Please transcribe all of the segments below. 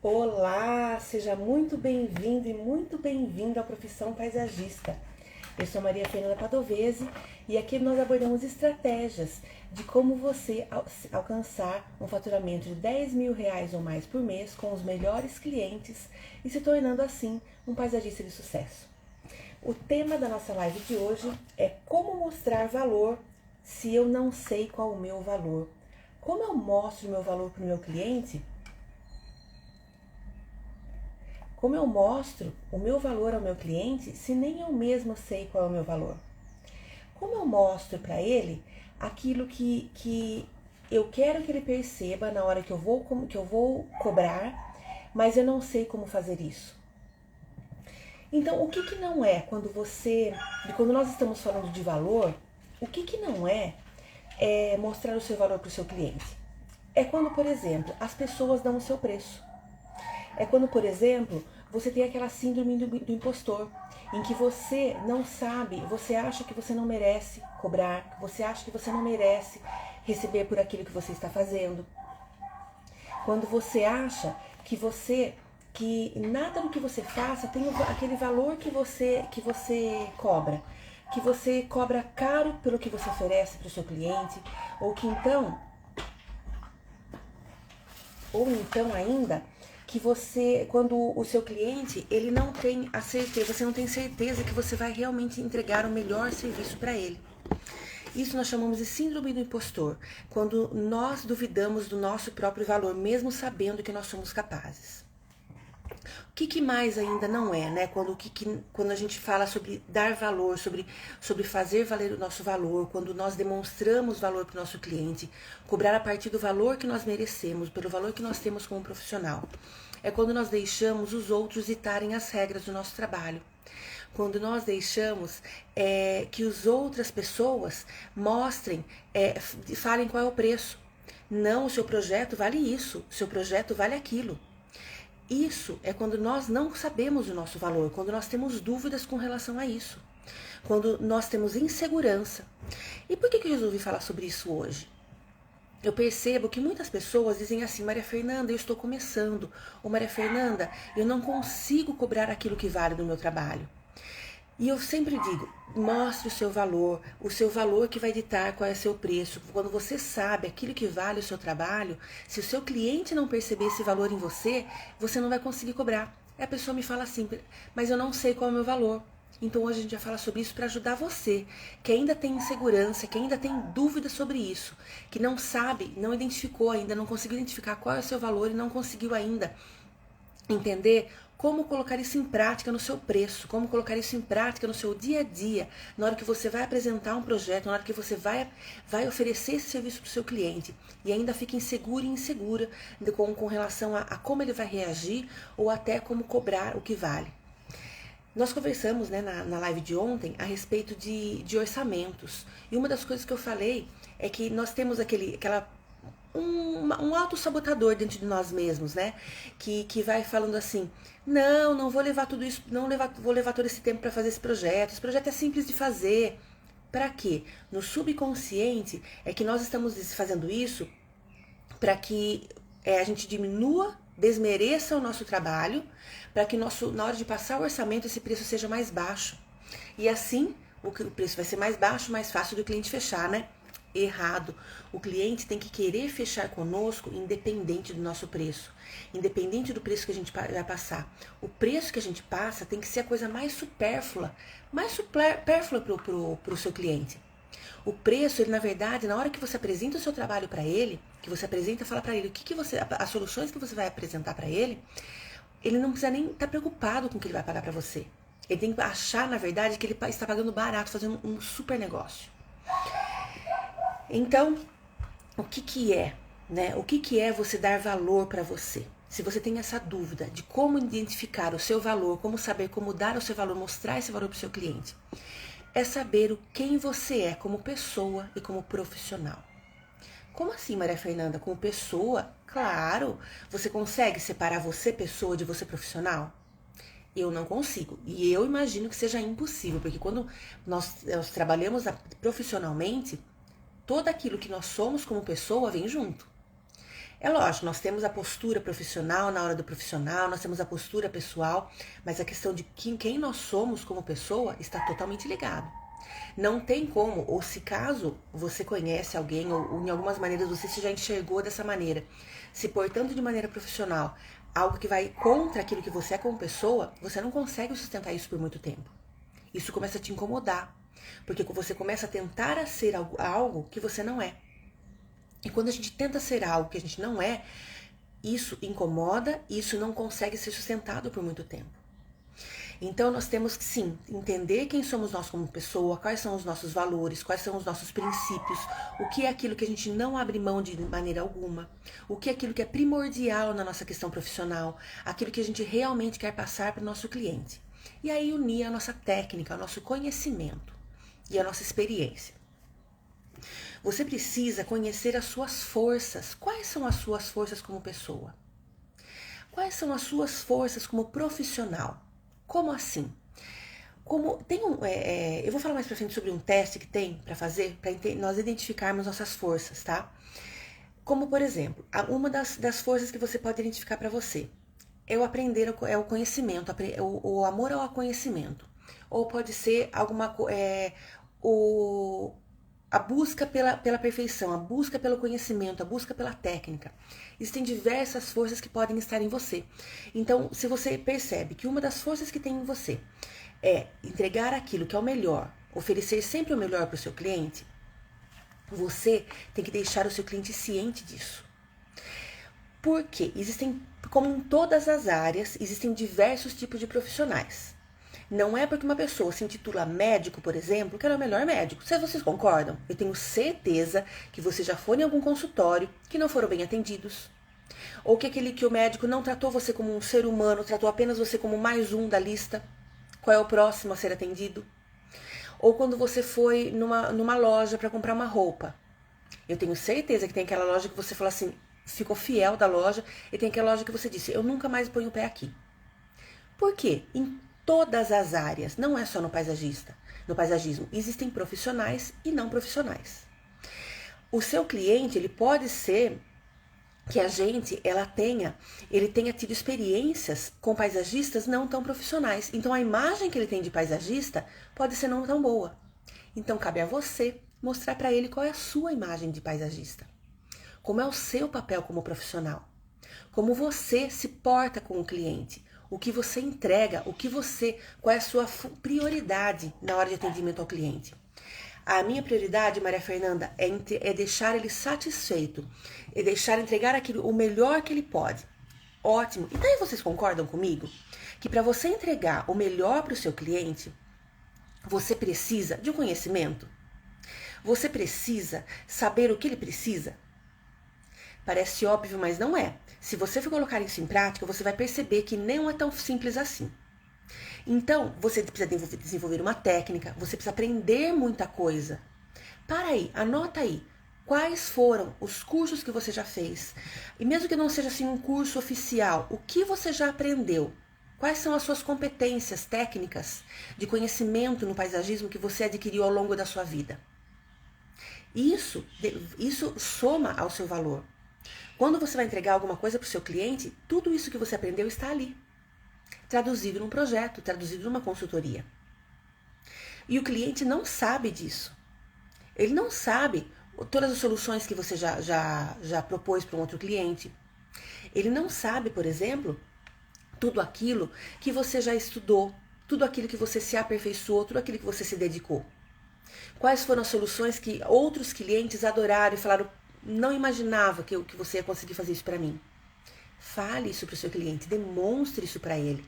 Olá, seja muito bem-vindo e muito bem-vinda à Profissão Paisagista. Eu sou Maria Fernanda Padovese e aqui nós abordamos estratégias de como você alcançar um faturamento de R$ 10.000 ou mais por mês com os melhores clientes e se tornando assim um paisagista de sucesso. O tema da nossa live de hoje é como mostrar valor se eu não sei qual o meu valor. Como eu mostro o meu valor para o meu cliente? Como eu mostro o meu valor ao meu cliente se nem eu mesmo sei qual é o meu valor? Como eu mostro para ele aquilo que eu quero que ele perceba na hora que eu vou cobrar, mas eu não sei como fazer isso? Então, o que não é quando nós estamos falando de valor, o que não é mostrar o seu valor para o seu cliente? É quando, por exemplo, as pessoas dão o seu preço. É quando, por exemplo, você tem aquela síndrome do impostor, em que você não sabe, você acha que você não merece cobrar, você acha que você não merece receber por aquilo que você está fazendo. Quando você acha que nada do que você faça tem aquele valor que você cobra, que você cobra caro pelo que você oferece para o seu cliente, ou então ainda que quando o seu cliente, ele não tem a certeza, você não tem certeza que você vai realmente entregar o melhor serviço para ele. Isso nós chamamos de síndrome do impostor, quando nós duvidamos do nosso próprio valor, mesmo sabendo que nós somos capazes. O que mais ainda não é, né? Quando a gente fala sobre dar valor, sobre fazer valer o nosso valor, quando nós demonstramos valor para o nosso cliente, cobrar a partir do valor que nós merecemos, pelo valor que nós temos como profissional. É quando nós deixamos os outros ditarem as regras do nosso trabalho. Quando nós deixamos que as outras pessoas mostrem, falem qual é o preço. Não, o seu projeto vale isso, o seu projeto vale aquilo. Isso é quando nós não sabemos o nosso valor, quando nós temos dúvidas com relação a isso, quando nós temos insegurança. E por que eu resolvi falar sobre isso hoje? Eu percebo que muitas pessoas dizem assim: Maria Fernanda, eu estou começando, ou Maria Fernanda, eu não consigo cobrar aquilo que vale do meu trabalho. E eu sempre digo, mostre o seu valor que vai ditar qual é o seu preço. Quando você sabe aquilo que vale o seu trabalho, se o seu cliente não perceber esse valor em você, você não vai conseguir cobrar. E a pessoa me fala assim, mas eu não sei qual é o meu valor. Então hoje a gente vai falar sobre isso para ajudar você, que ainda tem insegurança, que ainda tem dúvida sobre isso, que não sabe, não identificou ainda, não conseguiu identificar qual é o seu valor e não conseguiu ainda entender como colocar isso em prática no seu preço, como colocar isso em prática no seu dia a dia, na hora que você vai apresentar um projeto, na hora que você vai oferecer esse serviço para o seu cliente e ainda fica inseguro e insegura com relação a como ele vai reagir ou até como cobrar o que vale. Nós conversamos, né, na live de ontem a respeito de orçamentos, e uma das coisas que eu falei é que nós temos um autossabotador dentro de nós mesmos, né? Que vai falando assim, não vou levar tudo isso, vou levar todo esse tempo para fazer esse projeto é simples de fazer. Para quê? No subconsciente é que nós estamos fazendo isso para que a gente desmereça o nosso trabalho, para que na hora de passar o orçamento esse preço seja mais baixo. E assim, o preço vai ser mais baixo, mais fácil do cliente fechar, né? Errado. O cliente tem que querer fechar conosco independente do nosso preço, independente do preço que a gente vai passar. O preço que a gente passa tem que ser a coisa mais supérflua para o seu cliente. O preço, ele na verdade, na hora que você apresenta o seu trabalho para ele, que você fala para ele as soluções que você vai apresentar para ele não precisa nem estar preocupado com o que ele vai pagar para você. Ele tem que achar, na verdade, que ele está pagando barato, fazendo um super negócio. Então, o que é, né? O que é você dar valor para você? Se você tem essa dúvida de como identificar o seu valor, como saber como dar o seu valor, mostrar esse valor para o seu cliente, é saber quem você é como pessoa e como profissional. Como assim, Maria Fernanda? Como pessoa? Claro! Você consegue separar você, pessoa, de você, profissional? Eu não consigo. E eu imagino que seja impossível, porque quando nós trabalhamos profissionalmente, tudo aquilo que nós somos como pessoa vem junto. É lógico, nós temos a postura profissional na hora do profissional, nós temos a postura pessoal, mas a questão de quem nós somos como pessoa está totalmente ligado. Não tem como, ou se caso você conhece alguém, ou em algumas maneiras você se já enxergou dessa maneira, se portando de maneira profissional, algo que vai contra aquilo que você é como pessoa, você não consegue sustentar isso por muito tempo. Isso começa a te incomodar, porque você começa a tentar ser algo que você não é. E quando a gente tenta ser algo que a gente não é, isso incomoda e isso não consegue ser sustentado por muito tempo. Então nós temos que sim, entender quem somos nós como pessoa, quais são os nossos valores, quais são os nossos princípios, o que é aquilo que a gente não abre mão de maneira alguma, o que é aquilo que é primordial na nossa questão profissional, aquilo que a gente realmente quer passar para o nosso cliente. E aí unir a nossa técnica, o nosso conhecimento e a nossa experiência. Você precisa conhecer as suas forças. Quais são as suas forças como pessoa? Quais são as suas forças como profissional? Como assim? Como tem eu vou falar mais pra frente sobre um teste que tem para fazer, para nós identificarmos nossas forças, tá? Como, por exemplo, uma das forças que você pode identificar para você é o aprender, é o conhecimento, o amor ao conhecimento. Ou pode ser a busca pela perfeição, a busca pelo conhecimento, a busca pela técnica. Existem diversas forças que podem estar em você. Então, se você percebe que uma das forças que tem em você é entregar aquilo que é o melhor, oferecer sempre o melhor para o seu cliente, você tem que deixar o seu cliente ciente disso. Porque existem, como em todas as áreas, existem diversos tipos de profissionais. Não é porque uma pessoa se intitula médico, por exemplo, que ela é o melhor médico. Se vocês concordam, eu tenho certeza que vocês já foram em algum consultório que não foram bem atendidos. Ou que o médico não tratou você como um ser humano, tratou apenas você como mais um da lista. Qual é o próximo a ser atendido? Ou quando você foi numa loja para comprar uma roupa. Eu tenho certeza que tem aquela loja que você fala assim, ficou fiel da loja, e tem aquela loja que você disse, eu nunca mais ponho o pé aqui. Por quê? Em todas as áreas, não é só no paisagismo, existem profissionais e não profissionais. O seu cliente, ele pode ser que ele tenha tido experiências com paisagistas não tão profissionais. Então a imagem que ele tem de paisagista pode ser não tão boa. Então cabe a você mostrar para ele qual é a sua imagem de paisagista. Como é o seu papel como profissional. Como você se porta com o cliente. O que você entrega, qual é a sua prioridade na hora de atendimento ao cliente. A minha prioridade, Maria Fernanda, é deixar ele satisfeito, é deixar entregar o melhor que ele pode. Ótimo. Então aí vocês concordam comigo que para você entregar o melhor para o seu cliente, você precisa de um conhecimento? Você precisa saber o que ele precisa? Parece óbvio, mas não é. Se você for colocar isso em prática, você vai perceber que não é tão simples assim. Então, você precisa desenvolver uma técnica, você precisa aprender muita coisa. Para aí, anota aí. Quais foram os cursos que você já fez? E mesmo que não seja assim um curso oficial, o que você já aprendeu? Quais são as suas competências técnicas de conhecimento no paisagismo que você adquiriu ao longo da sua vida? Isso soma ao seu valor. Quando você vai entregar alguma coisa para o seu cliente, tudo isso que você aprendeu está ali. Traduzido num projeto, traduzido numa consultoria. E o cliente não sabe disso. Ele não sabe todas as soluções que você já propôs para um outro cliente. Ele não sabe, por exemplo, tudo aquilo que você já estudou, tudo aquilo que você se aperfeiçoou, tudo aquilo que você se dedicou. Quais foram as soluções que outros clientes adoraram e falaram, não imaginava que você ia conseguir fazer isso para mim. Fale isso para o seu cliente, demonstre isso para ele.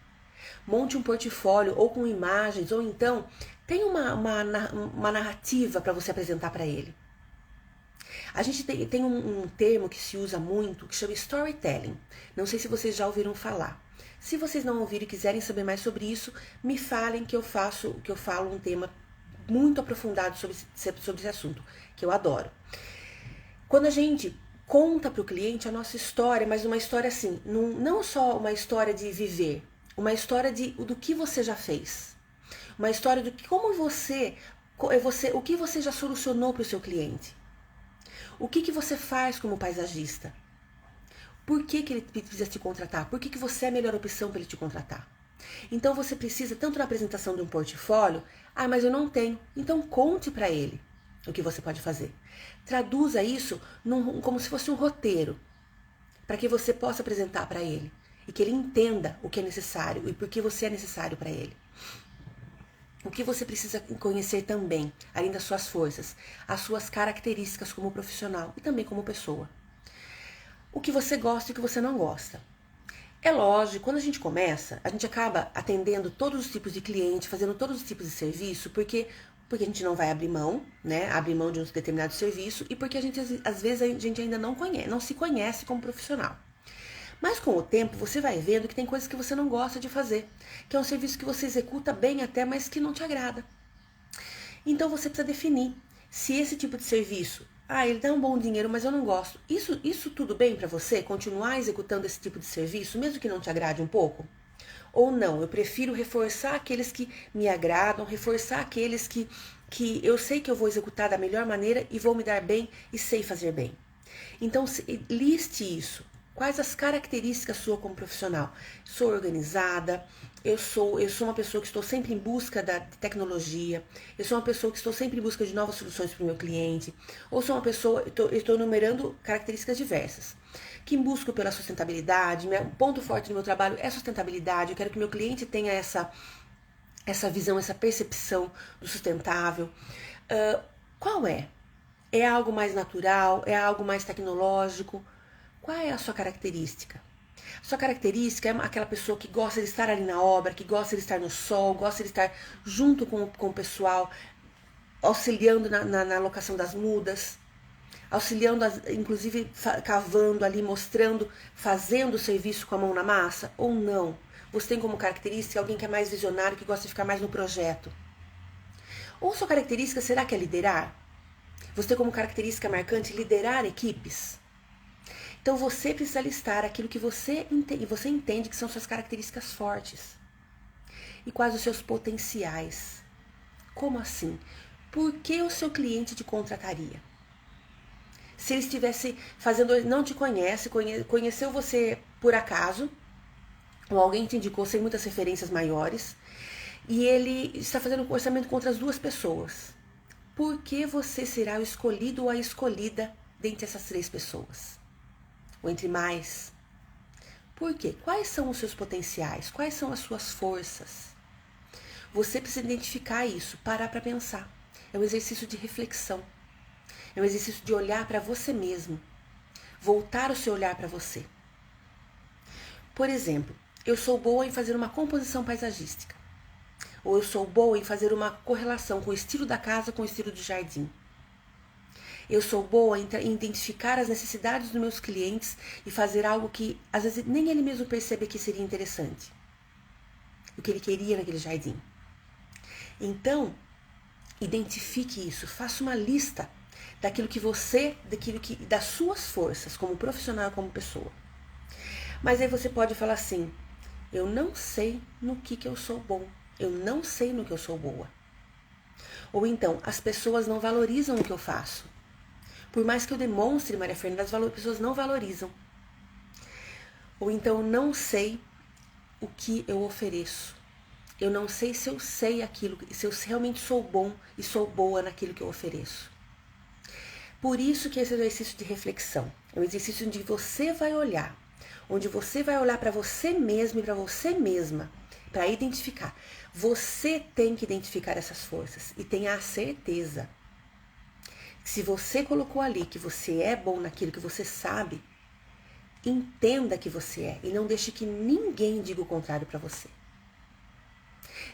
Monte um portfólio ou com imagens, ou então tenha uma narrativa para você apresentar para ele. A gente tem um termo que se usa muito que chama storytelling. Não sei se vocês já ouviram falar. Se vocês não ouviram e quiserem saber mais sobre isso, me falem que eu falo um tema muito aprofundado sobre esse assunto, que eu adoro. Quando a gente conta para o cliente a nossa história, mas uma história assim, não só uma história de viver, uma história do que você já fez, uma história do que como o que você já solucionou para o seu cliente, o que você faz como paisagista. Por que ele precisa te contratar? Por que você é a melhor opção para ele te contratar? Então você precisa, tanto na apresentação de um portfólio, mas eu não tenho. Então conte para ele o que você pode fazer. Traduza isso como se fosse um roteiro, para que você possa apresentar para ele e que ele entenda o que é necessário e por que você é necessário para ele. O que você precisa conhecer também, além das suas forças, as suas características como profissional e também como pessoa. O que você gosta e o que você não gosta. É lógico, quando a gente começa, a gente acaba atendendo todos os tipos de cliente, fazendo todos os tipos de serviço, porque a gente não vai abrir mão, né? Abrir mão de um determinado serviço e porque às vezes a gente ainda não se conhece como profissional. Mas com o tempo você vai vendo que tem coisas que você não gosta de fazer, que é um serviço que você executa bem até, mas que não te agrada. Então você precisa definir se esse tipo de serviço, ele dá um bom dinheiro, mas eu não gosto. Isso tudo bem para você? Continuar executando esse tipo de serviço, mesmo que não te agrade um pouco? Ou não, eu prefiro reforçar aqueles que me agradam, reforçar aqueles que eu sei que eu vou executar da melhor maneira e vou me dar bem e sei fazer bem. Então, liste isso. Quais as características suas como profissional? Sou organizada, eu sou uma pessoa que estou sempre em busca da tecnologia, eu sou uma pessoa que estou sempre em busca de novas soluções para o meu cliente, ou sou uma pessoa, estou enumerando características diversas, que busco pela sustentabilidade, o ponto forte do meu trabalho é sustentabilidade, eu quero que meu cliente tenha essa visão, essa percepção do sustentável. Qual é? É algo mais natural? É algo mais tecnológico? Qual é a sua característica? Sua característica é aquela pessoa que gosta de estar ali na obra, que gosta de estar no sol, gosta de estar junto com o pessoal, auxiliando na alocação das mudas, auxiliando, inclusive cavando ali, mostrando, fazendo o serviço com a mão na massa, ou não? Você tem como característica alguém que é mais visionário, que gosta de ficar mais no projeto. Ou sua característica será que é liderar? Você tem como característica marcante liderar equipes? Então você precisa listar aquilo que você entende que são suas características fortes. E quais os seus potenciais. Como assim? Por que o seu cliente te contrataria? Se ele estivesse fazendo, não te conhece, conheceu você por acaso, ou alguém te indicou sem muitas referências maiores, e ele está fazendo um orçamento contra as duas pessoas. Por que você será o escolhido ou a escolhida dentre essas 3 pessoas? Ou entre mais. Por quê? Quais são os seus potenciais? Quais são as suas forças? Você precisa identificar isso, parar para pensar. É um exercício de reflexão. É um exercício de olhar para você mesmo. Voltar o seu olhar para você. Por exemplo, eu sou boa em fazer uma composição paisagística. Ou eu sou boa em fazer uma correlação com o estilo da casa com o estilo do jardim. Eu sou boa em identificar as necessidades dos meus clientes e fazer algo que, às vezes, nem ele mesmo percebe que seria interessante. O que ele queria naquele jardim. Então, identifique isso. Faça uma lista das suas forças, como profissional, como pessoa. Mas aí você pode falar assim, eu não sei no que eu sou bom. Eu não sei no que eu sou boa. Ou então, as pessoas não valorizam o que eu faço. Por mais que eu demonstre, Maria Fernanda, as pessoas não valorizam. Ou então, não sei o que eu ofereço. Eu não sei se eu sei aquilo, se eu realmente sou bom e sou boa naquilo que eu ofereço. Por isso que esse é um exercício de reflexão. É um exercício onde você vai olhar. Onde você vai olhar para você mesmo e para você mesma. Para identificar. Você tem que identificar essas forças. E tenha a certeza. Se você colocou ali que você é bom naquilo que você sabe, entenda que você é e não deixe que ninguém diga o contrário para você.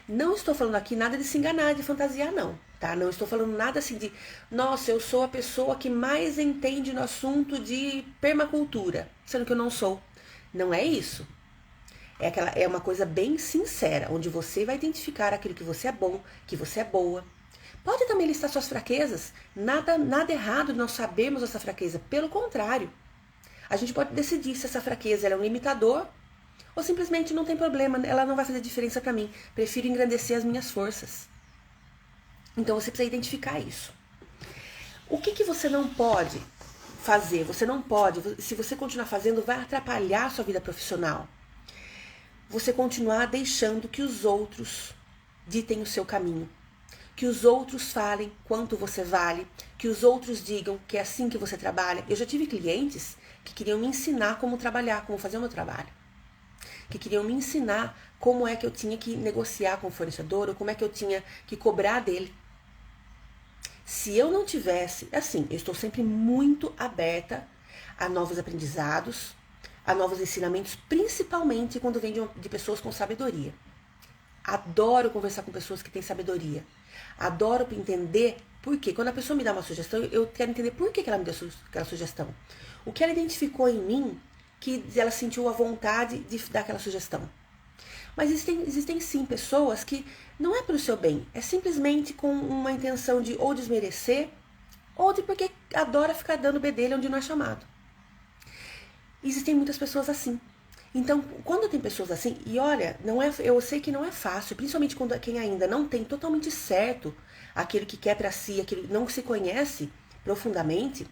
Não estou falando aqui nada de se enganar, de fantasiar, não, tá? Não estou falando nada assim de, nossa, eu sou a pessoa que mais entende no assunto de permacultura, sendo que eu não sou. Não é isso. É uma coisa bem sincera, onde você vai identificar aquilo que você é bom, que você é boa. Pode também listar suas fraquezas. Nada errado de nós sabermos essa fraqueza. Pelo contrário. A gente pode decidir se essa fraqueza é um limitador ou simplesmente não tem problema. Ela não vai fazer diferença para mim. Prefiro engrandecer as minhas forças. Então você precisa identificar isso. O que você não pode fazer, você não pode, se você continuar fazendo, vai atrapalhar a sua vida profissional. Você continuar deixando que os outros ditem o seu caminho, que os outros falem quanto você vale, que os outros digam que é assim que você trabalha. Eu já tive clientes que queriam me ensinar como trabalhar, como fazer o meu trabalho, que queriam me ensinar como é que eu tinha que negociar com o fornecedor, ou como é que eu tinha que cobrar dele. Se eu não tivesse, assim, eu estou sempre muito aberta a novos aprendizados, a novos ensinamentos, principalmente quando vem de pessoas com sabedoria. Adoro conversar com pessoas que têm sabedoria. Adoro entender por quê. Quando a pessoa me dá uma sugestão, eu quero entender por que ela me deu aquela sugestão. O que ela identificou em mim que ela sentiu a vontade de dar aquela sugestão. Mas existem sim pessoas que não é para o seu bem, é simplesmente com uma intenção de ou desmerecer, ou de porque adora ficar dando bedelho onde não é chamado. Existem muitas pessoas assim. Então, quando tem pessoas assim, e olha, não é, eu sei que não é fácil, principalmente quando quem ainda não tem totalmente certo aquilo que quer para si, aquilo não se conhece profundamente,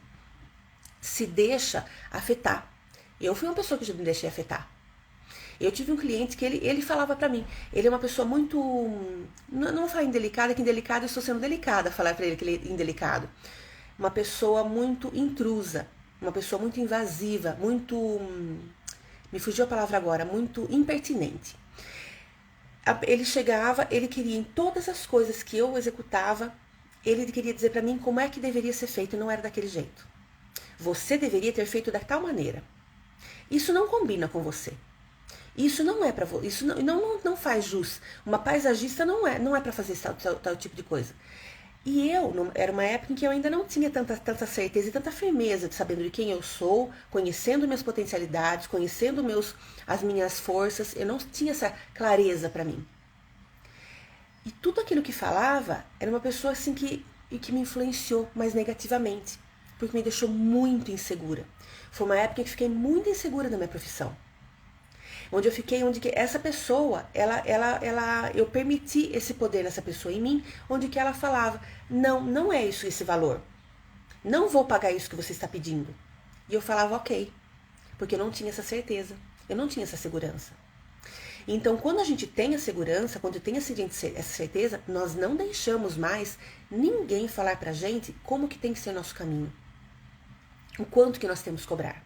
se deixa afetar. Eu fui uma pessoa que já me deixei afetar. Eu tive um cliente que ele falava pra mim, ele é uma pessoa muito, não vou falar indelicada, que indelicada eu estou sendo delicada falar pra ele que ele é indelicado. Uma pessoa muito intrusa, uma pessoa muito invasiva, muito, me fugiu a palavra agora, muito impertinente. Ele chegava, ele queria em todas as coisas que eu executava, ele queria dizer pra mim como é que deveria ser feito, e não era daquele jeito. Você deveria ter feito da tal maneira. Isso não combina com você. Isso não é para você, isso não faz jus. Uma paisagista não é para fazer tal tipo de coisa. E era uma época em que eu ainda não tinha tanta certeza e tanta firmeza de sabendo de quem eu sou, conhecendo minhas potencialidades, conhecendo as minhas forças. Eu não tinha essa clareza para mim. E tudo aquilo que falava era uma pessoa assim que me influenciou mais negativamente, porque me deixou muito insegura. Foi uma época em que fiquei muito insegura da minha profissão. Onde que essa pessoa, eu permiti esse poder nessa pessoa em mim, onde que ela falava, não é isso esse valor. Não vou pagar isso que você está pedindo. E eu falava, ok, porque eu não tinha essa certeza, eu não tinha essa segurança. Então, quando a gente tem a segurança, quando tem essa certeza, nós não deixamos mais ninguém falar pra gente como que tem que ser nosso caminho. O quanto que nós temos que cobrar.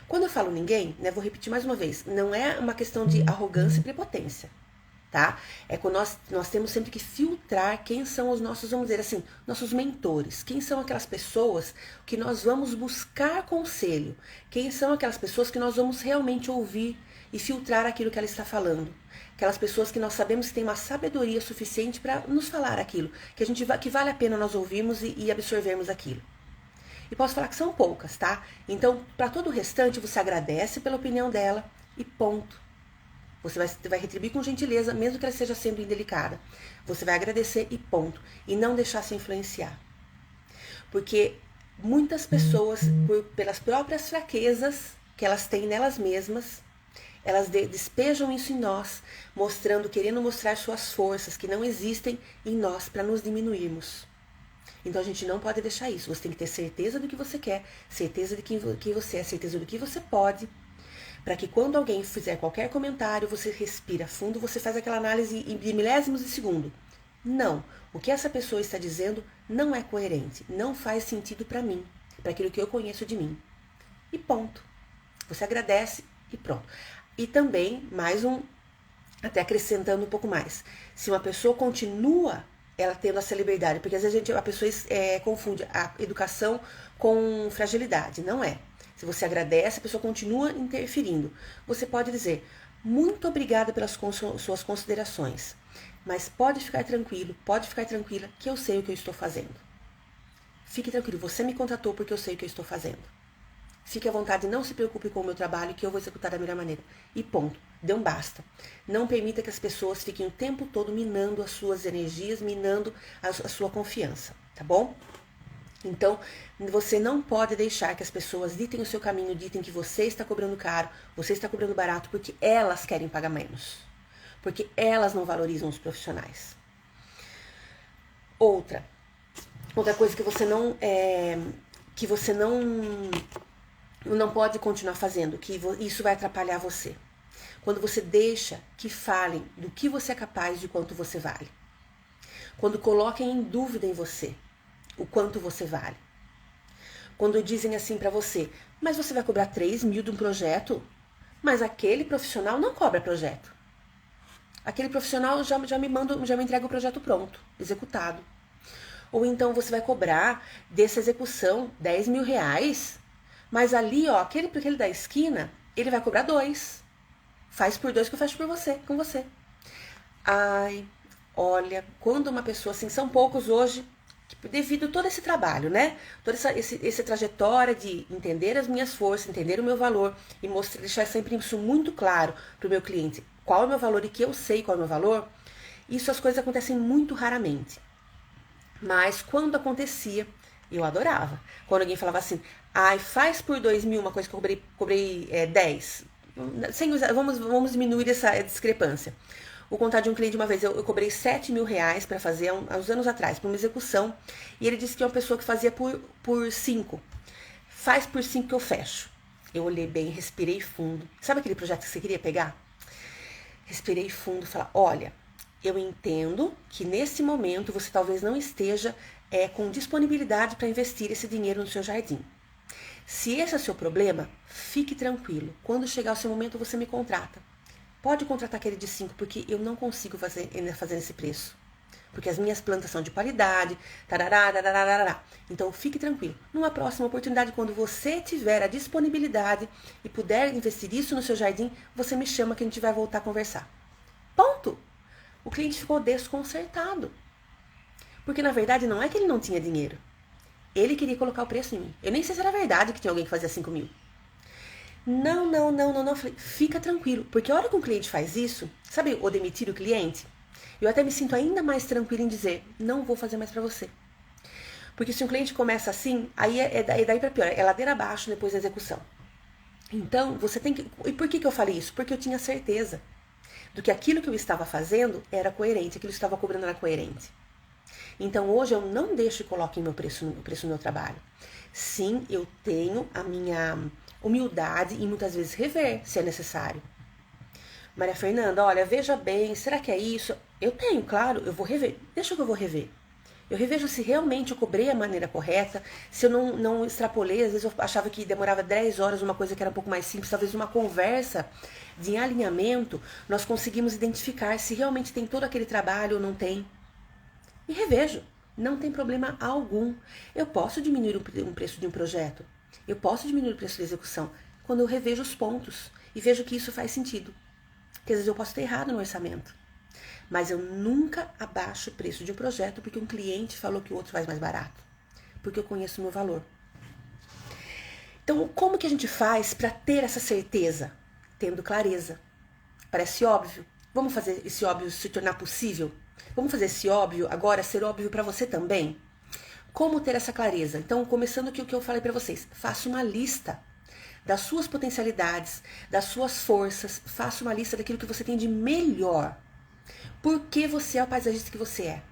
Quando eu falo ninguém, né, vou repetir mais uma vez, não é uma questão de arrogância e prepotência, tá? É que nós temos sempre que filtrar quem são os nossos, vamos dizer assim, nossos mentores. Quem são aquelas pessoas que nós vamos buscar conselho. Quem são aquelas pessoas que nós vamos realmente ouvir e filtrar aquilo que ela está falando. Aquelas pessoas que nós sabemos que têm uma sabedoria suficiente para nos falar aquilo, que vale a pena nós ouvirmos e absorvermos aquilo. E posso falar que são poucas, tá? Então, para todo o restante, você agradece pela opinião dela e ponto. Você vai retribuir com gentileza, mesmo que ela esteja sendo indelicada. Você vai agradecer e ponto. E não deixar se influenciar. Porque muitas pessoas, pelas próprias fraquezas que elas têm nelas mesmas, elas despejam isso em nós, querendo mostrar suas forças que não existem em nós para nos diminuirmos. Então a gente não pode deixar isso. Você tem que ter certeza do que você quer, certeza de quem você é, certeza do que você pode, para que quando alguém fizer qualquer comentário, você respira fundo, você faz aquela análise de milésimos de segundo. Não, o que essa pessoa está dizendo não é coerente, não faz sentido para mim, para aquilo que eu conheço de mim. E ponto. Você agradece e pronto. E também, até acrescentando um pouco mais, se uma pessoa continua ela tendo essa liberdade, porque às vezes a pessoa confunde a educação com fragilidade, não é. Se você agradece, a pessoa continua interferindo. Você pode dizer, muito obrigada pelas suas considerações, mas pode ficar tranquilo, pode ficar tranquila, que eu sei o que eu estou fazendo. Fique tranquilo, você me contratou porque eu sei o que eu estou fazendo. Fique à vontade, não se preocupe com o meu trabalho, que eu vou executar da melhor maneira. E ponto. Dê um basta. Não permita que as pessoas fiquem o tempo todo minando as suas energias, minando a sua confiança, tá bom? Então, você não pode deixar que as pessoas ditem o seu caminho, ditem que você está cobrando caro, você está cobrando barato, porque elas querem pagar menos. Porque elas não valorizam os profissionais. Outra coisa que você não que você não pode continuar fazendo, que isso vai atrapalhar você. Quando você deixa que falem do que você é capaz, de quanto você vale. Quando coloquem em dúvida em você o quanto você vale. Quando dizem assim pra você, mas você vai cobrar 3 mil de um projeto? Mas aquele profissional não cobra projeto. Aquele profissional já me entrega o projeto pronto, executado. Ou então você vai cobrar dessa execução 10 mil reais, mas ali, ó, aquele da esquina, ele vai cobrar 2. Faz por 2 que eu fecho por você, com você. Ai, olha, quando uma pessoa assim, são poucos hoje, devido a todo esse trabalho, né? Toda essa trajetória de entender as minhas forças, entender o meu valor e deixar sempre isso muito claro para o meu cliente, qual é o meu valor e que eu sei qual é o meu valor, isso as coisas acontecem muito raramente. Mas quando acontecia, eu adorava. Quando alguém falava assim, ai, faz por 2 mil uma coisa que eu cobrei 10. Vamos diminuir essa discrepância. Vou contar de um cliente uma vez, eu cobrei 7 mil reais para fazer, há uns anos atrás, para uma execução, e ele disse que é uma pessoa que fazia por 5. Faz por 5 que eu fecho. Eu olhei bem, respirei fundo. Sabe aquele projeto que você queria pegar? Respirei fundo e falei, olha, eu entendo que nesse momento você talvez não esteja com disponibilidade para investir esse dinheiro no seu jardim. Se esse é o seu problema, fique tranquilo. Quando chegar o seu momento, você me contrata. Pode contratar aquele de 5, porque eu não consigo ainda fazer esse preço. Porque as minhas plantas são de qualidade, tarará, tarará. Então fique tranquilo. Numa próxima oportunidade, quando você tiver a disponibilidade e puder investir isso no seu jardim, você me chama que a gente vai voltar a conversar. Ponto! O cliente ficou desconcertado. Porque na verdade não é que ele não tinha dinheiro. Ele queria colocar o preço em mim. Eu nem sei se era verdade que tinha alguém que fazia 5 mil. Não. Eu falei, fica tranquilo. Porque a hora que um cliente faz isso, sabe, ou demitir o cliente, eu até me sinto ainda mais tranquila em dizer, não vou fazer mais pra você. Porque se um cliente começa assim, aí é daí pra pior, é ladeira abaixo depois da execução. Então, você tem que... E por que eu falei isso? Porque eu tinha certeza do que aquilo que eu estava fazendo era coerente, aquilo que eu estava cobrando era coerente. Então, hoje eu não deixo e coloque o preço no meu trabalho. Sim, eu tenho a minha humildade e muitas vezes rever, se é necessário. Maria Fernanda, olha, veja bem, será que é isso? Eu tenho, claro, eu vou rever. Deixa que eu vou rever. Eu revejo se realmente eu cobrei a maneira correta, se eu não extrapolei, às vezes eu achava que demorava 10 horas, uma coisa que era um pouco mais simples, talvez uma conversa de alinhamento, nós conseguimos identificar se realmente tem todo aquele trabalho ou não tem. E revejo, não tem problema algum. Eu posso diminuir o preço de um projeto, eu posso diminuir o preço da execução, quando eu revejo os pontos e vejo que isso faz sentido. Porque às vezes eu posso ter errado no orçamento. Mas eu nunca abaixo o preço de um projeto porque um cliente falou que o outro faz mais barato. Porque eu conheço o meu valor. Então, como que a gente faz para ter essa certeza? Tendo clareza. Parece óbvio. Vamos fazer esse óbvio se tornar possível? Vamos fazer esse óbvio agora ser óbvio para você também? Como ter essa clareza? Então, começando aqui o que eu falei para vocês. Faça uma lista das suas potencialidades, das suas forças. Faça uma lista daquilo que você tem de melhor. Por que você é o paisagista que você é?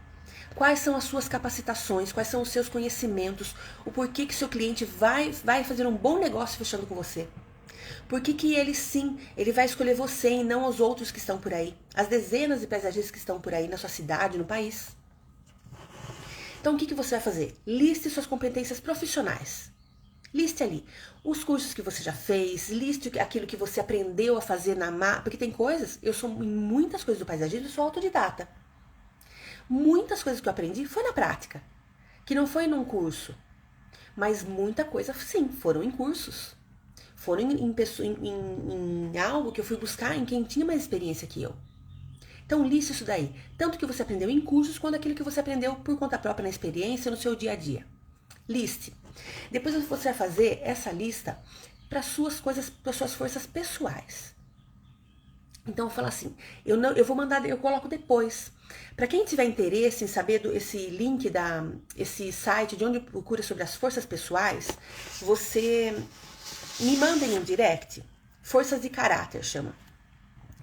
Quais são as suas capacitações? Quais são os seus conhecimentos? O porquê que seu cliente vai fazer um bom negócio fechando com você? Por que ele sim, ele vai escolher você e não os outros que estão por aí? As dezenas de paisagistas que estão por aí na sua cidade, no país. Então o que você vai fazer? Liste suas competências profissionais. Liste ali os cursos que você já fez, liste aquilo que você aprendeu a fazer porque tem coisas, em muitas coisas do paisagismo, eu sou autodidata. Muitas coisas que eu aprendi foi na prática, que não foi num curso. Mas muita coisa, sim, foram em cursos. Foram em algo que eu fui buscar em quem tinha mais experiência que eu. Então liste isso daí, tanto que você aprendeu em cursos, quanto aquilo que você aprendeu por conta própria na experiência, no seu dia a dia. Liste. Depois você vai fazer essa lista para suas coisas, para suas forças pessoais. Então fala assim, eu vou mandar, eu coloco depois. Para quem tiver interesse em saber esse link esse site de onde procura sobre as forças pessoais, você me manda em um direct, forças de caráter chama.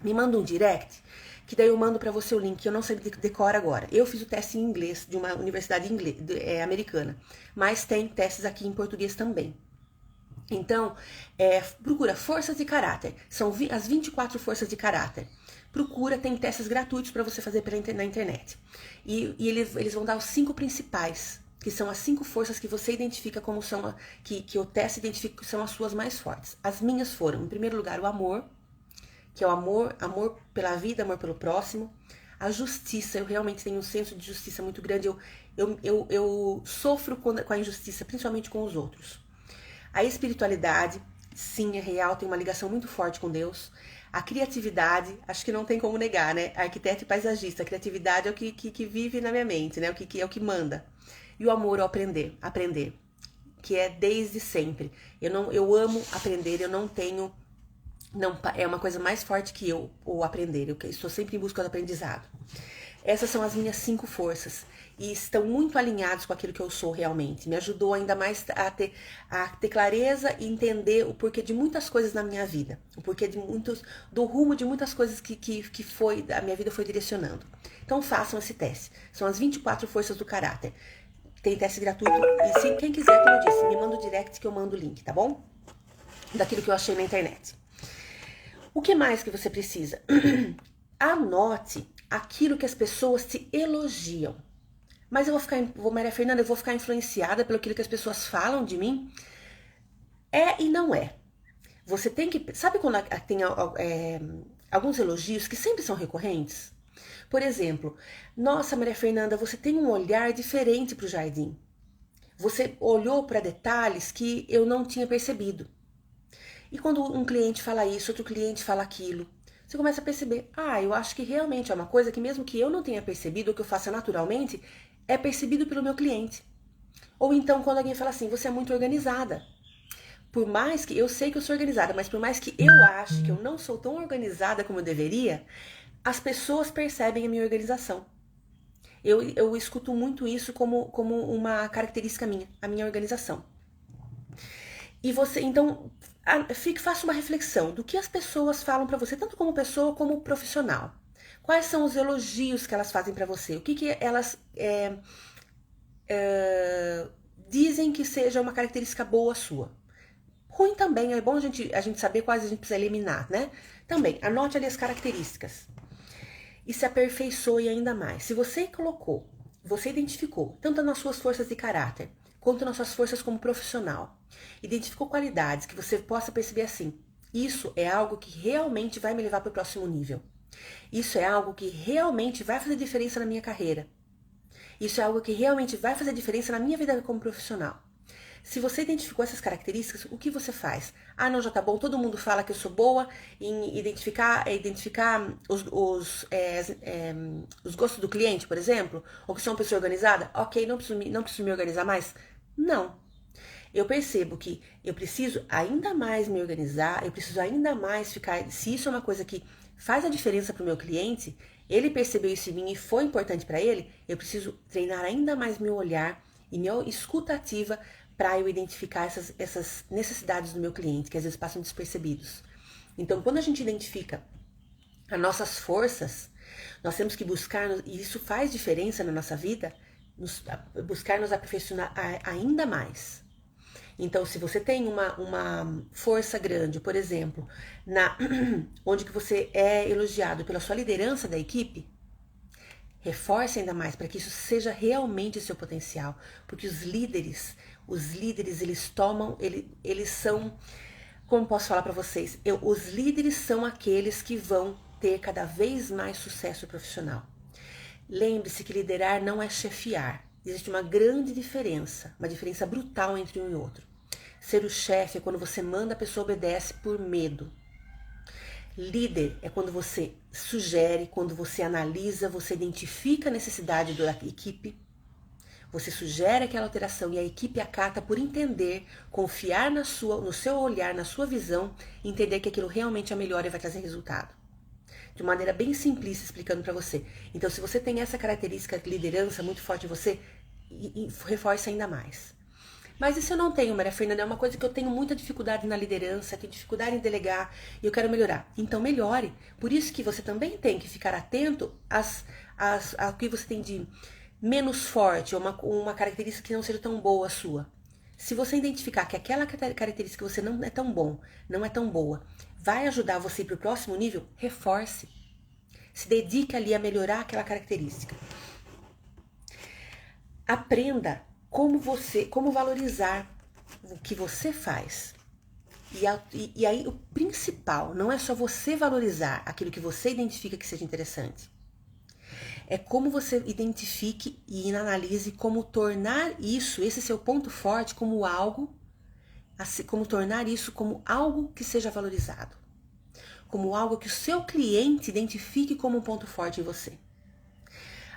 Me manda um direct que daí eu mando pra você o link, eu não sei decora agora. Eu fiz o teste em inglês, de uma universidade americana, mas tem testes aqui em português também. Então, procura forças de caráter, são as 24 forças de caráter. Procura, tem testes gratuitos para você fazer na internet. E eles vão dar os 5 principais, que são as 5 forças que você identifica como são, que o teste identifica que são as suas mais fortes. As minhas foram, em primeiro lugar, o amor, que é o amor pela vida, amor pelo próximo. A justiça, eu realmente tenho um senso de justiça muito grande, eu sofro com a injustiça, principalmente com os outros. A espiritualidade, sim, é real, tem uma ligação muito forte com Deus. A criatividade, acho que não tem como negar, né? Arquiteto e paisagista, a criatividade é o que vive na minha mente, né? É o que manda. E o amor ao aprender, que é desde sempre. Eu amo aprender, eu não tenho, é uma coisa mais forte que eu, o aprender. Eu estou sempre em busca do aprendizado. Essas são as minhas 5 forças e estão muito alinhados com aquilo que eu sou realmente. Me ajudou ainda mais a ter clareza e entender o porquê de muitas coisas na minha vida, o porquê do rumo de muitas coisas que a minha vida foi direcionando. Então façam esse teste. São as 24 forças do caráter. Tem teste gratuito e se quem quiser, como eu disse, me manda o direct que eu mando o link, tá bom? Daquilo que eu achei na internet. O que mais que você precisa? Anote aquilo que as pessoas te elogiam. Mas Maria Fernanda, eu vou ficar influenciada pelo que as pessoas falam de mim? É e não é. Você tem que... Sabe quando tem alguns elogios que sempre são recorrentes? Por exemplo, nossa, Maria Fernanda, você tem um olhar diferente para o jardim. Você olhou para detalhes que eu não tinha percebido. E quando um cliente fala isso, outro cliente fala aquilo, você começa a perceber, eu acho que realmente é uma coisa que mesmo que eu não tenha percebido, ou que eu faça naturalmente, é percebido pelo meu cliente. Ou então quando alguém fala assim, você é muito organizada. Por mais que eu sei que eu sou organizada, mas por mais que eu ache que eu não sou tão organizada como eu deveria, as pessoas percebem a minha organização. Eu escuto muito isso como uma característica minha, a minha organização. E você, então, faça uma reflexão do que as pessoas falam pra você, tanto como pessoa como profissional. Quais são os elogios que elas fazem pra você? O que elas dizem que seja uma característica boa sua? Ruim também, é bom a gente saber quais a gente precisa eliminar, né? Também, anote ali as características. E se aperfeiçoe ainda mais. Se você você identificou, tanto nas suas forças de caráter, quanto nas suas forças como profissional, identificou qualidades que você possa perceber assim, isso é algo que realmente vai me levar para o próximo nível. Isso é algo que realmente vai fazer diferença na minha carreira. Isso é algo que realmente vai fazer diferença na minha vida como profissional. Se você identificou essas características, o que você faz? Não, já tá bom, todo mundo fala que eu sou boa em identificar os gostos do cliente, por exemplo, ou que sou uma pessoa organizada. Ok, não preciso me organizar mais? Não. Eu percebo que eu preciso ainda mais me organizar, eu preciso ainda mais se isso é uma coisa que faz a diferença para o meu cliente, ele percebeu isso em mim e foi importante para ele, eu preciso treinar ainda mais meu olhar e minha escuta ativa para eu identificar essas necessidades do meu cliente, que às vezes passam despercebidos. Então, quando a gente identifica as nossas forças, nós temos que buscar, e isso faz diferença na nossa vida, buscar nos aperfeiçoar ainda mais. Então, se você tem uma força grande, por exemplo, onde que você é elogiado pela sua liderança da equipe, reforce ainda mais para que isso seja realmente o seu potencial, porque os líderes eles são, como posso falar para vocês, os líderes são aqueles que vão ter cada vez mais sucesso profissional. Lembre-se que liderar não é chefiar, existe uma grande diferença, uma diferença brutal entre um e outro. Ser o chefe é quando você manda, a pessoa obedece por medo. Líder é quando você sugere, quando você analisa, você identifica a necessidade da equipe, você sugere aquela alteração e a equipe acata por entender, confiar no seu olhar, na sua visão, entender que aquilo realmente é melhor e vai trazer resultado. De maneira bem simplista, explicando para você. Então, se você tem essa característica de liderança muito forte em você, reforce ainda mais. Mas isso eu não tenho, Maria Fernanda, é uma coisa que eu tenho muita dificuldade na liderança, tenho dificuldade em delegar e eu quero melhorar. Então melhore. Por isso que você também tem que ficar atento ao que você tem de menos forte, ou uma característica que não seja tão boa sua. Se você identificar que aquela característica que você não é tão bom, não é tão boa, vai ajudar você para o próximo nível, reforce. Se dedique ali a melhorar aquela característica. Aprenda como valorizar o que você faz. E aí o principal não é só você valorizar aquilo que você identifica que seja interessante. É como você identifique e analise como tornar isso, esse seu ponto forte, como tornar isso como algo que seja valorizado. Como algo que o seu cliente identifique como um ponto forte em você.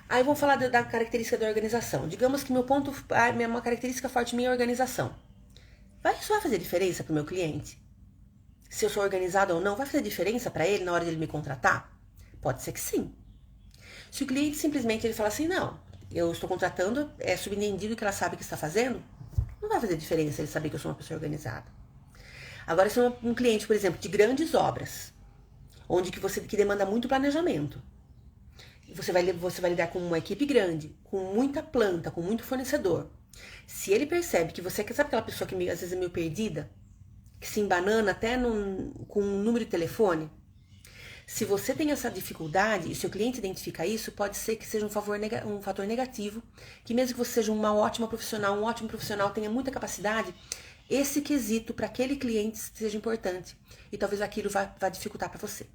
Aí vamos falar da característica da organização. Digamos que uma característica forte minha é a organização. Isso vai fazer diferença para o meu cliente? Se eu sou organizado ou não, vai fazer diferença para ele na hora de ele me contratar? Pode ser que sim. Se o cliente simplesmente ele fala assim, não, eu estou contratando, é subentendido que ela sabe o que está fazendo, não vai fazer diferença ele saber que eu sou uma pessoa organizada. Agora, se é um cliente, por exemplo, de grandes obras, onde que demanda muito planejamento, você vai lidar com uma equipe grande, com muita planta, com muito fornecedor. Se ele percebe que você sabe aquela pessoa que às vezes é meio perdida, que se embanana até com um número de telefone, se você tem essa dificuldade e seu cliente identifica isso, pode ser que seja um fator negativo, que mesmo que você seja uma ótima profissional, um ótimo profissional, tenha muita capacidade, esse quesito para aquele cliente seja importante e talvez aquilo vá dificultar para você.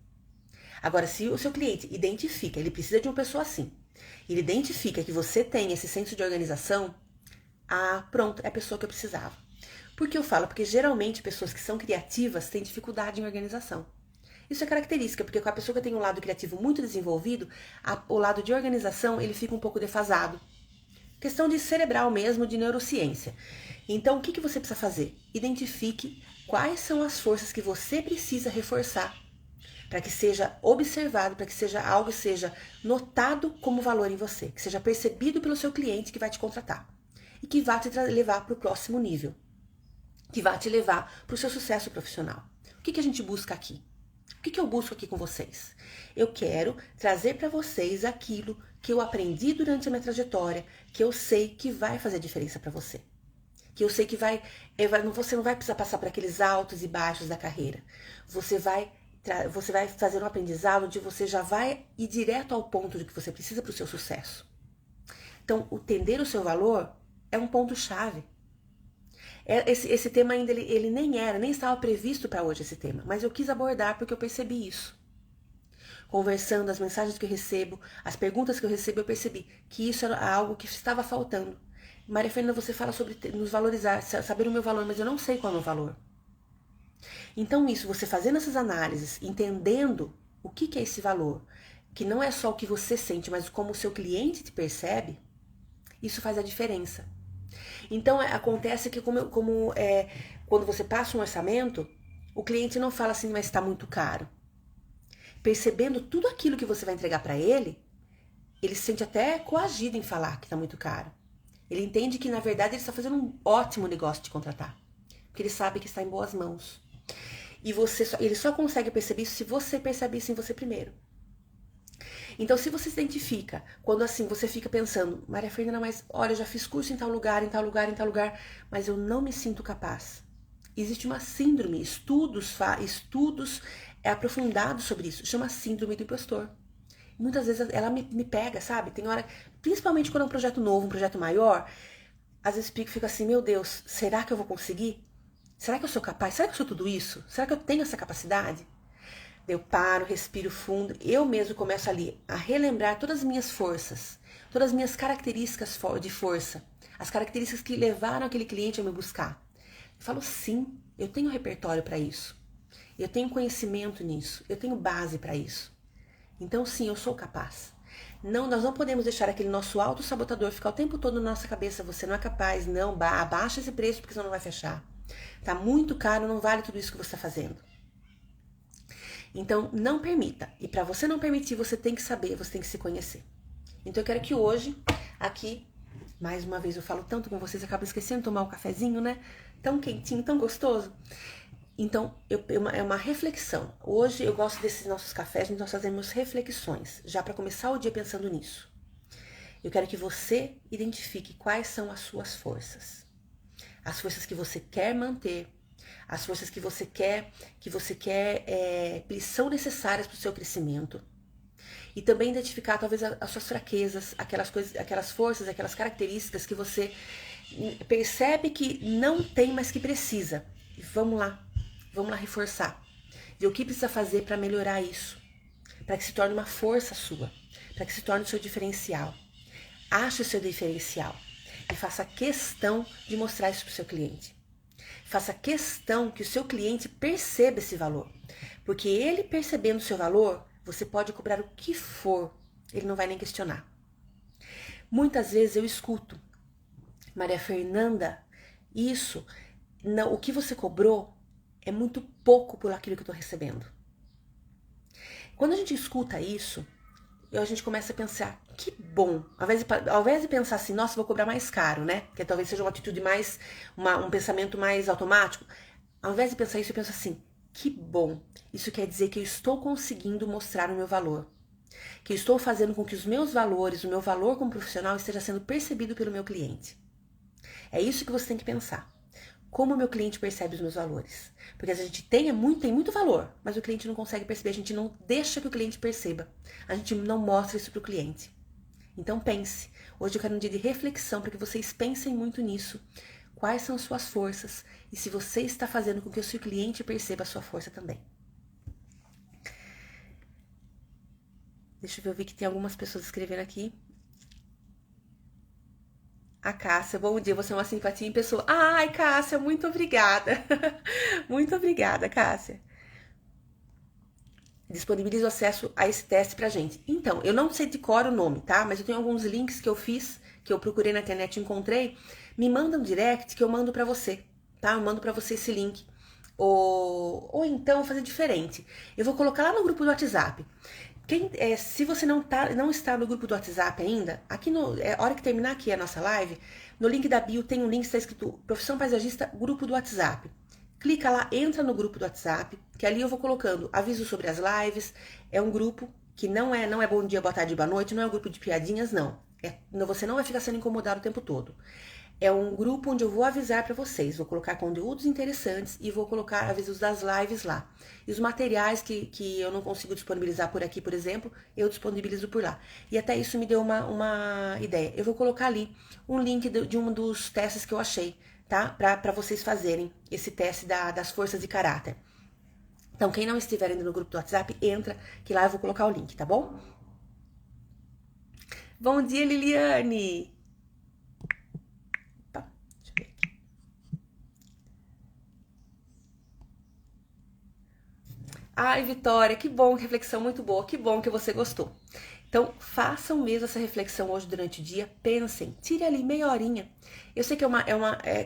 Agora, se o seu cliente identifica, ele precisa de uma pessoa assim, ele identifica que você tem esse senso de organização, pronto, é a pessoa que eu precisava. Por que eu falo? Porque geralmente pessoas que são criativas têm dificuldade em organização. Isso é característica, porque com a pessoa que tem um lado criativo muito desenvolvido, o lado de organização ele fica um pouco defasado. Questão de cerebral mesmo, de neurociência. Então, o que você precisa fazer? Identifique quais são as forças que você precisa reforçar para que seja observado, para que seja algo seja notado como valor em você, que seja percebido pelo seu cliente que vai te contratar e que vai te levar para o próximo nível, que vai te levar para o seu sucesso profissional. O que a gente busca aqui? O que eu busco aqui com vocês? Eu quero trazer para vocês aquilo que eu aprendi durante a minha trajetória, que eu sei que vai fazer diferença para você. Que eu sei que você não vai precisar passar por aqueles altos e baixos da carreira. Você vai fazer um aprendizado onde você já vai ir direto ao ponto do que você precisa para o seu sucesso. Então, entender o seu valor é um ponto-chave. Esse tema ainda ele nem estava previsto para hoje esse tema, mas eu quis abordar porque eu percebi isso. Conversando, as mensagens que eu recebo, as perguntas que eu recebo, eu percebi que isso era algo que estava faltando. Maria Fernanda, você fala sobre nos valorizar, saber o meu valor, mas eu não sei qual é o meu valor. Então isso, você fazendo essas análises, entendendo o que é esse valor, que não é só o que você sente, mas como o seu cliente te percebe, isso faz a diferença. Então acontece que quando você passa um orçamento, o cliente não fala assim, mas está muito caro. Percebendo tudo aquilo que você vai entregar para ele se sente até coagido em falar que está muito caro. Ele entende que na verdade ele está fazendo um ótimo negócio de contratar, porque ele sabe que está em boas mãos. E ele só consegue perceber isso se você perceber isso em você primeiro. Então, se você se identifica, quando assim você fica pensando, Maria Fernanda, mas olha, eu já fiz curso em tal lugar, em tal lugar, em tal lugar, mas eu não me sinto capaz. Existe uma síndrome, estudos aprofundados sobre isso, chama síndrome do impostor. Muitas vezes ela me pega, sabe? Tem hora, principalmente quando é um projeto novo, um projeto maior, às vezes fico assim, meu Deus, será que eu vou conseguir? Será que eu sou capaz? Será que eu sou tudo isso? Será que eu tenho essa capacidade? Eu paro, respiro fundo, eu mesmo começo ali a relembrar todas as minhas forças, todas as minhas características de força, as características que levaram aquele cliente a me buscar. Eu falo, sim, eu tenho repertório para isso, eu tenho conhecimento nisso, eu tenho base para isso. Então sim, eu sou capaz. Não, nós não podemos deixar aquele nosso autossabotador ficar o tempo todo na nossa cabeça, você não é capaz, não, abaixa esse preço porque senão não vai fechar. Tá muito caro, não vale tudo isso que você está fazendo. Então, não permita. E para você não permitir, você tem que saber, você tem que se conhecer. Então, eu quero que hoje, aqui, Mais uma vez, eu falo tanto com vocês, acabo esquecendo de tomar um cafezinho, né? Tão quentinho, tão gostoso. Então, é uma reflexão. Hoje eu gosto desses nossos cafés, nós fazemos reflexões, já para começar o dia pensando nisso. Eu quero que você identifique quais são as suas forças. As forças que você quer manter, as forças que você quer são necessárias para o seu crescimento. E também identificar talvez as suas fraquezas, aquelas forças, aquelas características que você percebe que não tem, mas que precisa. E vamos lá reforçar. Ver o que precisa fazer para melhorar isso, para que se torne uma força sua, para que se torne o seu diferencial. Ache o seu diferencial e faça questão de mostrar isso para o seu cliente. Faça questão que o seu cliente perceba esse valor, porque ele percebendo o seu valor, você pode cobrar o que for, ele não vai nem questionar. Muitas vezes eu escuto, Maria Fernanda, isso, não, o que você cobrou é muito pouco por aquilo que eu estou recebendo. Quando a gente escuta isso, a gente começa a pensar, que bom, ao invés de pensar assim, nossa, vou cobrar mais caro, né? Que talvez seja uma atitude mais, um pensamento mais automático. Ao invés de pensar isso, eu penso assim, que bom, isso quer dizer que eu estou conseguindo mostrar o meu valor. Que eu estou fazendo com que os meus valores, o meu valor como profissional esteja sendo percebido pelo meu cliente. É isso que você tem que pensar. Como o meu cliente percebe os meus valores? Porque a gente tem muito valor, mas o cliente não consegue perceber, a gente não deixa que o cliente perceba. A gente não mostra isso para o cliente. Então pense. Hoje eu quero um dia de reflexão para que vocês pensem muito nisso. Quais são as suas forças e se você está fazendo com que o seu cliente perceba a sua força também. Deixa eu ver, eu vi que tem algumas pessoas escrevendo aqui. A Cássia, bom dia, você é uma simpatia em pessoa. Ai, Cássia, muito obrigada. Muito obrigada, Cássia. Disponibiliza o acesso a esse teste pra gente. Então, eu não sei de cor o nome, tá? Mas eu tenho alguns links que eu fiz, que eu procurei na internet e encontrei. Me manda um direct que eu mando pra você, tá? Eu mando pra você esse link. Ou então fazer diferente. Eu vou colocar lá no grupo do WhatsApp. Se você não está no grupo do WhatsApp ainda, aqui a hora que terminar aqui a nossa live, no link da bio tem um link que está escrito Profissão Paisagista, grupo do WhatsApp. Clica lá, entra no grupo do WhatsApp, que ali eu vou colocando avisos sobre as lives. É um grupo que não é bom dia, boa tarde, boa noite, não é um grupo de piadinhas, não. Você não vai ficar sendo incomodado o tempo todo. É um grupo onde eu vou avisar para vocês, vou colocar conteúdos interessantes e vou colocar avisos das lives lá. E os materiais que eu não consigo disponibilizar por aqui, por exemplo, eu disponibilizo por lá. E até isso me deu uma ideia. Eu vou colocar ali um link de um dos testes que eu achei, tá? Para vocês fazerem esse teste das forças de caráter. Então, quem não estiver ainda no grupo do WhatsApp, entra, que lá eu vou colocar o link, tá bom? Bom dia, Liliane! Ai, Vitória, que bom, que reflexão muito boa, que bom que você gostou. Então, façam mesmo essa reflexão hoje durante o dia, pensem, tire ali meia horinha. Eu sei que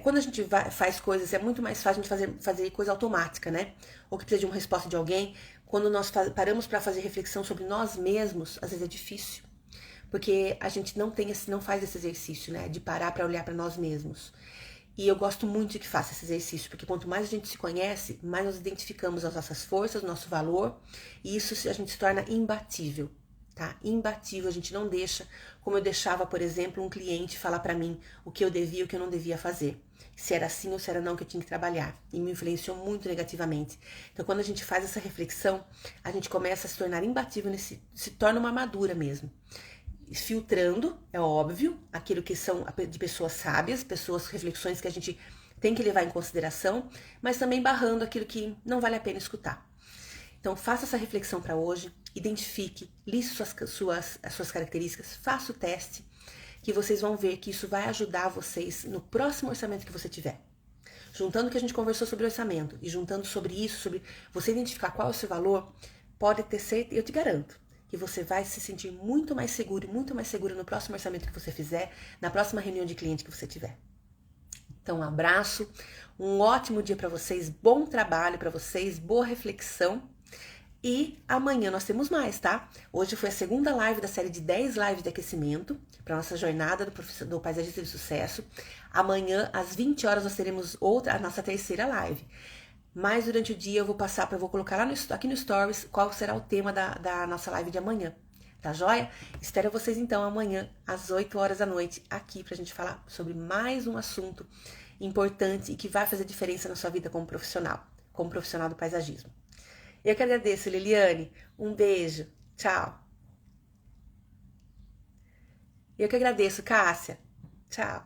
quando a gente faz coisas, é muito mais fácil a gente fazer coisa automática, né? Ou que precisa de uma resposta de alguém. Quando nós paramos para fazer reflexão sobre nós mesmos, às vezes é difícil. Porque a gente não faz esse exercício, né? De parar para olhar para nós mesmos. E eu gosto muito de que faça esse exercício, porque quanto mais a gente se conhece, mais nós identificamos as nossas forças, o nosso valor, e isso a gente se torna imbatível, tá? Imbatível, a gente não deixa, como eu deixava, por exemplo, um cliente falar pra mim o que eu devia e o que eu não devia fazer. Se era sim ou se era não que eu tinha que trabalhar. E me influenciou muito negativamente. Então, quando a gente faz essa reflexão, a gente começa a se tornar imbatível, se torna uma armadura mesmo. Filtrando, é óbvio, aquilo que são de pessoas sábias, reflexões que a gente tem que levar em consideração, mas também barrando aquilo que não vale a pena escutar. Então, faça essa reflexão para hoje, identifique, liste as suas características, faça o teste, que vocês vão ver que isso vai ajudar vocês no próximo orçamento que você tiver. Juntando o que a gente conversou sobre orçamento e juntando sobre isso, sobre você identificar qual é o seu valor, pode ter certeza, eu te garanto, que você vai se sentir muito mais seguro no próximo orçamento que você fizer, na próxima reunião de cliente que você tiver. Então, um abraço, um ótimo dia para vocês, bom trabalho para vocês, boa reflexão E amanhã nós temos mais, tá? Hoje foi a segunda live da série de 10 lives de aquecimento para nossa jornada do paisagista de sucesso. Amanhã, às 20 horas, nós teremos a nossa terceira live. Mas durante o dia eu vou colocar lá aqui no Stories qual será o tema da nossa live de amanhã. Tá joia? Espero vocês então amanhã, às 8 horas da noite, aqui pra gente falar sobre mais um assunto importante e que vai fazer diferença na sua vida como profissional do paisagismo. Eu que agradeço, Liliane. Um beijo. Tchau. Eu que agradeço, Cássia. Tchau.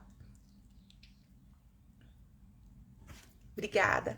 Obrigada.